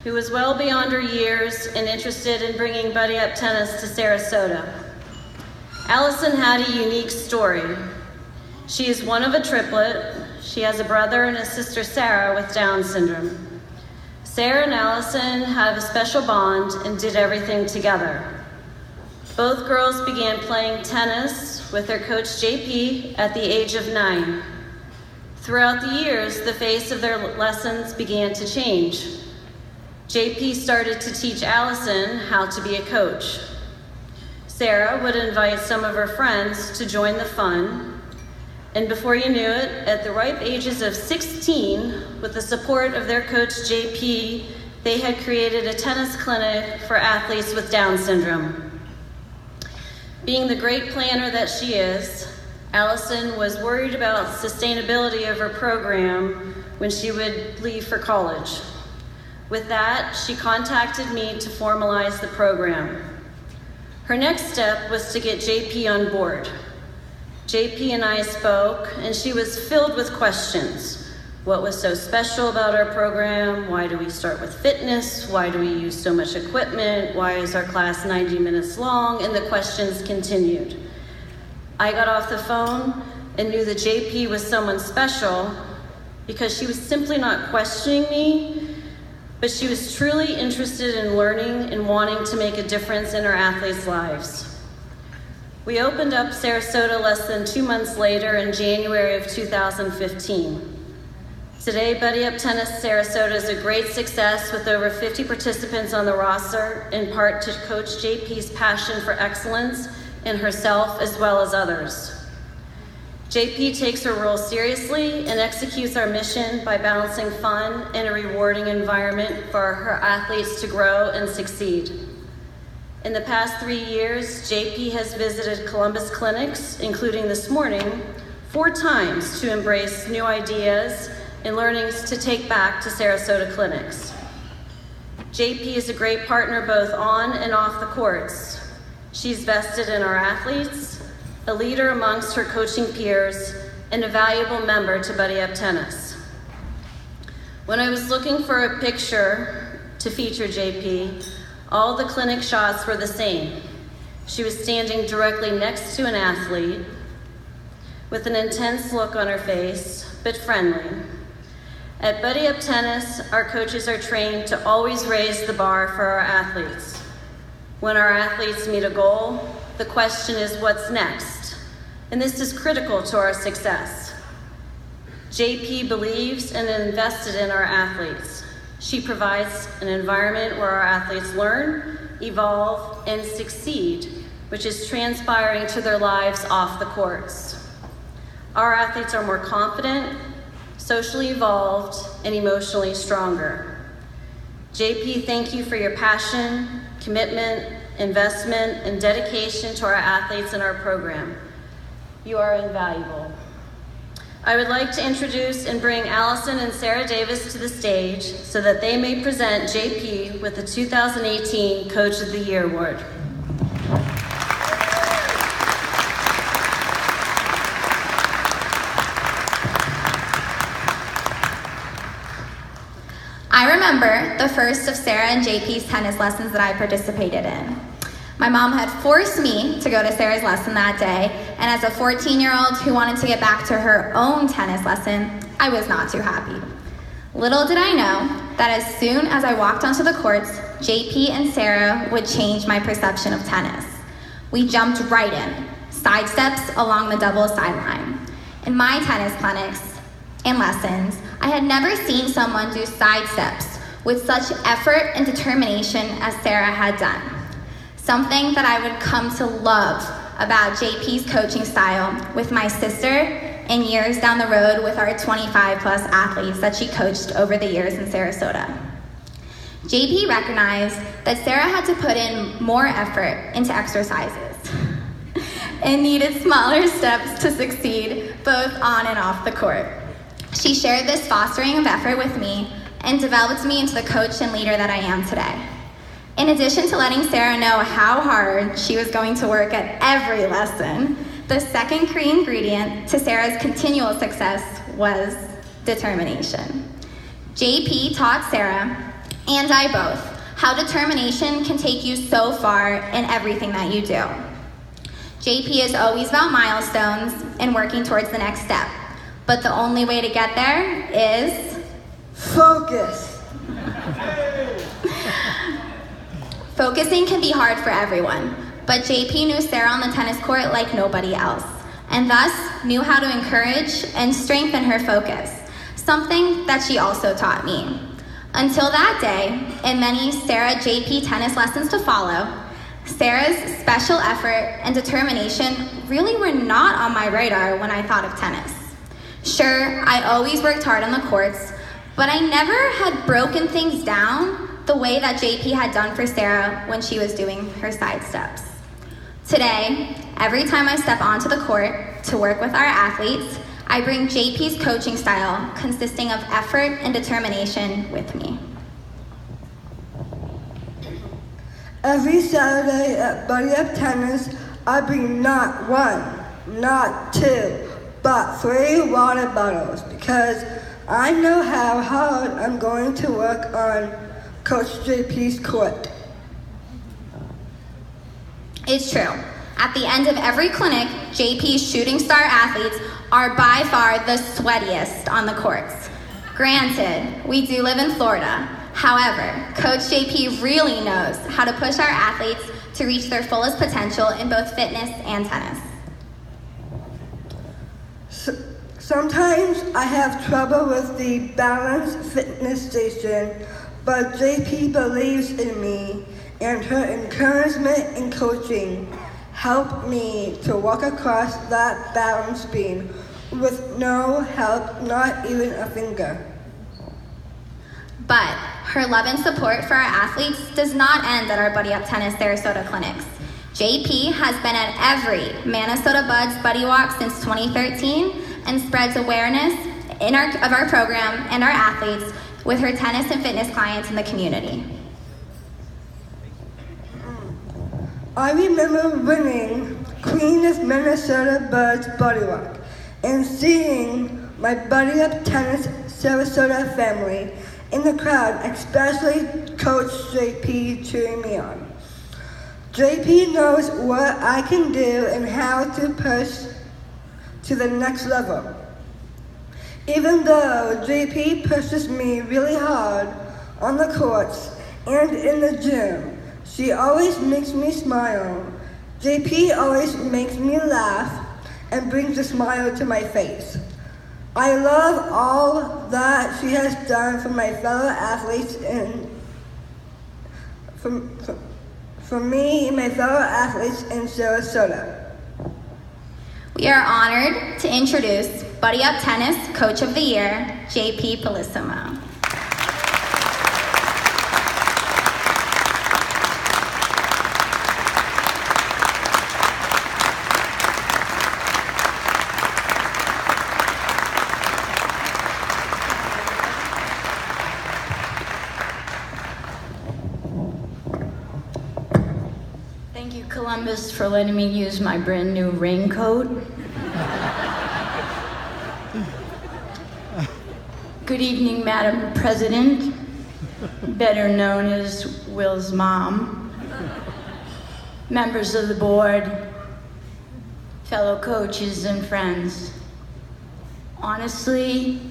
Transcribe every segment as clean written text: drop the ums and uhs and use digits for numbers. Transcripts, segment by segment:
who was well beyond her years and interested in bringing Buddy Up Tennis to Sarasota. Allison had a unique story. She is one of a triplet. She has a brother and a sister, Sarah, with Down syndrome. Sarah and Allison have a special bond and did everything together. Both girls began playing tennis with their coach, JP, at the age of 9. Throughout the years, the face of their lessons began to change. JP started to teach Allison how to be a coach. Sarah would invite some of her friends to join the fun, and before you knew it, at the ripe ages of 16, with the support of their coach JP, they had created a tennis clinic for athletes with Down syndrome. Being the great planner that she is, Allison was worried about sustainability of her program when she would leave for college. With that, she contacted me to formalize the program. Her next step was to get JP on board. JP and I spoke, and she was filled with questions. What was so special about our program? Why do we start with fitness? Why do we use so much equipment? Why is our class 90 minutes long? And the questions continued. I got off the phone and knew that JP was someone special because she was simply not questioning me, but she was truly interested in learning and wanting to make a difference in her athletes' lives. We opened up Sarasota less than 2 months later in January of 2015. Today, Buddy Up Tennis Sarasota is a great success with over 50 participants on the roster, in part to Coach JP's passion for excellence in herself as well as others. JP takes her role seriously and executes our mission by balancing fun and a rewarding environment for her athletes to grow and succeed. In the past 3 years, JP has visited Columbus clinics, including this morning, 4 times to embrace new ideas and learnings to take back to Sarasota clinics. JP is a great partner both on and off the courts. She's vested in our athletes, a leader amongst her coaching peers, and a valuable member to Buddy Up Tennis. When I was looking for a picture to feature JP, all the clinic shots were the same. She was standing directly next to an athlete with an intense look on her face, but friendly. At Buddy Up Tennis, our coaches are trained to always raise the bar for our athletes. When our athletes meet a goal, the question is, what's next? And this is critical to our success. JP believes and invested in our athletes. She provides an environment where our athletes learn, evolve, and succeed, which is transpiring to their lives off the courts. Our athletes are more confident, socially evolved, and emotionally stronger. JP, thank you for your passion, commitment, investment, and dedication to our athletes and our program. You are invaluable. I would like to introduce and bring Allison and Sarah Davis to the stage so that they may present JP with the 2018 Coach of the Year Award. I remember the first of Sarah and JP's tennis lessons that I participated in. My mom had forced me to go to Sarah's lesson that day, and as a 14-year-old who wanted to get back to her own tennis lesson, I was not too happy. Little did I know that as soon as I walked onto the courts, JP and Sarah would change my perception of tennis. We jumped right in, side steps along the double sideline. In my tennis clinics and lessons, I had never seen someone do side steps with such effort and determination as Sarah had done. Something that I would come to love about JP's coaching style with my sister and years down the road with our 25 plus athletes that she coached over the years in Sarasota. JP recognized that Sarah had to put in more effort into exercises and needed smaller steps to succeed both on and off the court. She shared this fostering of effort with me and developed me into the coach and leader that I am today. In addition to letting Sarah know how hard she was going to work at every lesson, the second key ingredient to Sarah's continual success was determination. JP taught Sarah and I both, how determination can take you so far in everything that you do. JP is always about milestones and working towards the next step, but the only way to get there is focus. Focusing can be hard for everyone, but JP knew Sarah on the tennis court like nobody else, and thus knew how to encourage and strengthen her focus, something that she also taught me. Until that day, and many Sarah JP tennis lessons to follow, Sarah's special effort and determination really were not on my radar when I thought of tennis. Sure, I always worked hard on the courts, but I never had broken things down the way that JP had done for Sarah when she was doing her side steps. Today, every time I step onto the court to work with our athletes, I bring JP's coaching style consisting of effort and determination with me. Every Saturday at Buddy Up Tennis, I bring not one, not two, but 3 water bottles because I know how hard I'm going to work on Coach JP's court. It's true. At the end of every clinic, JP's shooting star athletes are by far the sweatiest on the courts. Granted, we do live in Florida. However, Coach JP really knows how to push our athletes to reach their fullest potential in both fitness and tennis. Sometimes I have trouble with the Balance Fitness Station, but JP believes in me, and her encouragement and coaching helped me to walk across that balance beam with no help, not even a finger. But her love and support for our athletes does not end at our Buddy Up Tennis Sarasota clinics. JP has been at every Minnesota Buds Buddy Walk since 2013 and spreads awareness of our program and our athletes with her tennis and fitness clients in the community. I remember winning Queen of Minnesota Buds Buddy Walk and seeing my Buddy Up Tennis Sarasota family in the crowd, especially Coach JP cheering me on. JP knows what I can do and how to push to the next level. Even though JP pushes me really hard on the courts and in the gym, she always makes me smile. JP always makes me laugh and brings a smile to my face. I love all that she has done for my fellow athletes and for me and my fellow athletes in Sarasota. We are honored to introduce Buddy Up Tennis Coach of the Year, JP Pelissimo. Thank you, Columbus, for letting me use my brand new raincoat. Good evening, Madam President, better known as Will's mom, members of the board, fellow coaches and friends. Honestly,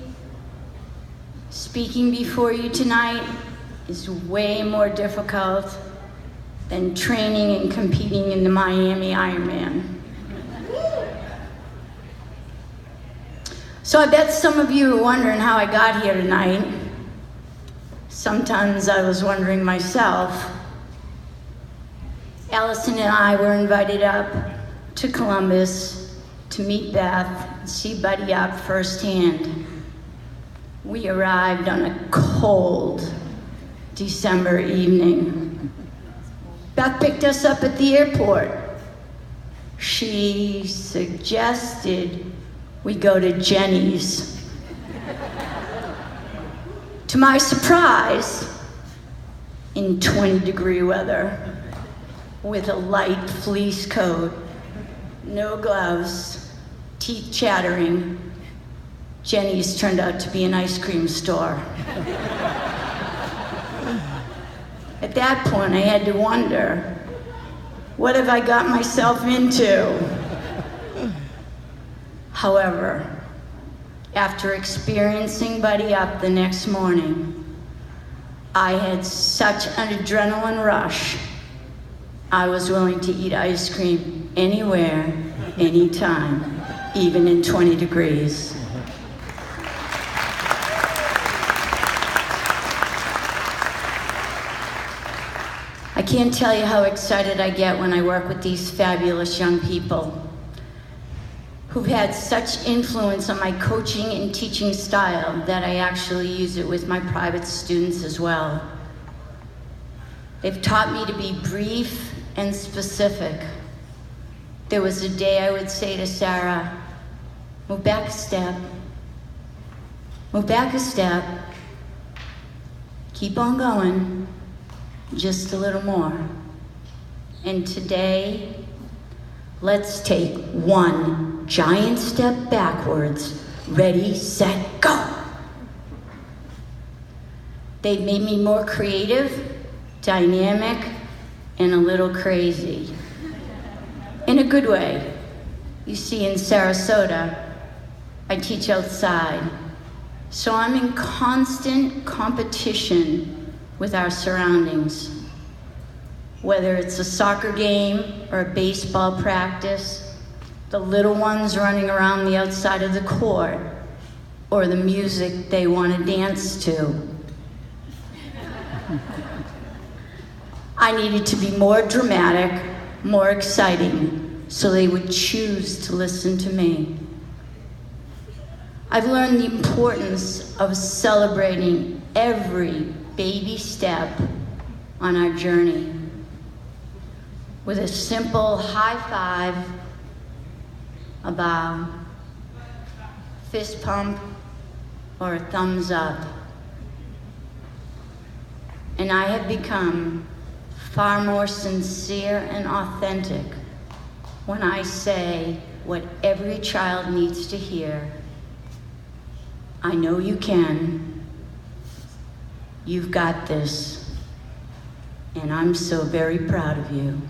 speaking before you tonight is way more difficult than training and competing in the Miami Ironman. So I bet some of you are wondering how I got here tonight. Sometimes I was wondering myself. Allison and I were invited up to Columbus to meet Beth and see Buddy Up firsthand. We arrived on a cold December evening. Beth picked us up at the airport. She suggested we go to Jenny's. To my surprise, in 20-degree weather, with a light fleece coat, no gloves, teeth chattering, Jenny's turned out to be an ice cream store. At that point, I had to wonder, what have I got myself into? However, after experiencing Buddy Up the next morning, I had such an adrenaline rush, I was willing to eat ice cream anywhere, anytime, even in 20 degrees. I can't tell you how excited I get when I work with these fabulous young people who've had such influence on my coaching and teaching style that I actually use it with my private students as well. They've taught me to be brief and specific. There was a day I would say to Sarah, move back a step, move back a step, keep on going, just a little more. And today, let's take one giant step backwards. Ready, set, go. They've made me more creative, dynamic, and a little crazy. In a good way. You see, in Sarasota, I teach outside, so I'm in constant competition with our surroundings. Whether it's a soccer game or a baseball practice, the little ones running around the outside of the court, or the music they want to dance to. I needed to be more dramatic, more exciting, so they would choose to listen to me. I've learned the importance of celebrating every baby step on our journey with a simple high five, a bow, fist pump, or a thumbs up. And I have become far more sincere and authentic when I say what every child needs to hear. I know you can. You've got this, and I'm so very proud of you.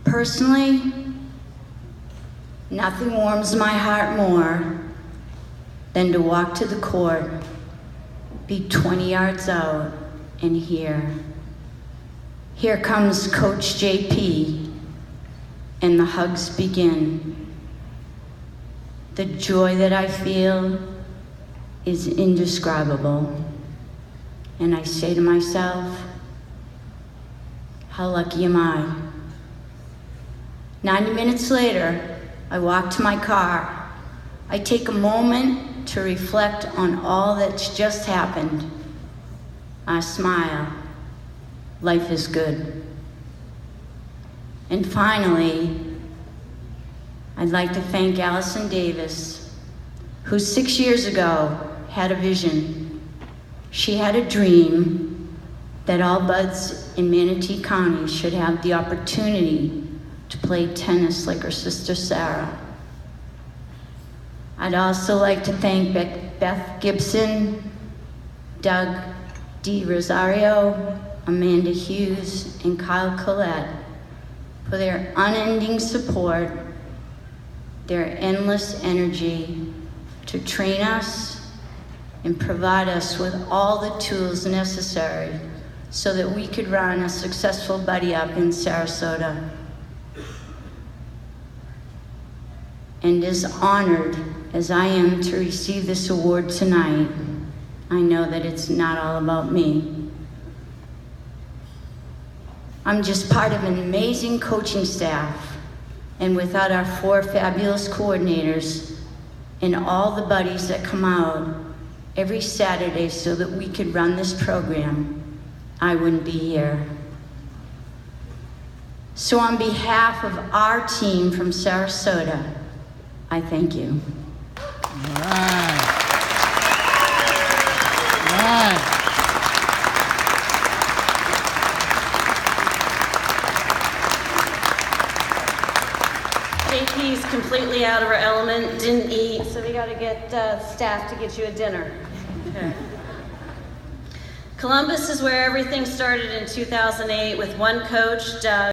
Personally, nothing warms my heart more than to walk to the court, be 20 yards out, and hear, here comes Coach JP, and the hugs begin. The joy that I feel is indescribable. And I say to myself, how lucky am I? 90 minutes later, I walk to my car. I take a moment to reflect on all that's just happened. I smile. Life is good. And finally, I'd like to thank Allison Davis, who 6 years ago had a vision. She had a dream that all buds in Manatee County should have the opportunity to play tennis like her sister Sarah. I'd also like to thank Beth Gibson, Doug D. Rosario, Amanda Hughes, and Kyle Collette for their unending support, their endless energy to train us and provide us with all the tools necessary so that we could run a successful Buddy Up in Sarasota. And as honored as I am to receive this award tonight, I know that it's not all about me. I'm just part of an amazing coaching staff, and without our 4 fabulous coordinators and all the buddies that come out every Saturday so that we could run this program, I wouldn't be here. So on behalf of our team from Sarasota, I thank you. All right. All right. JP is completely out of her element, didn't eat, so we got to get staff to get you a dinner. Okay. Columbus is where everything started in 2008 with one coach, Doug.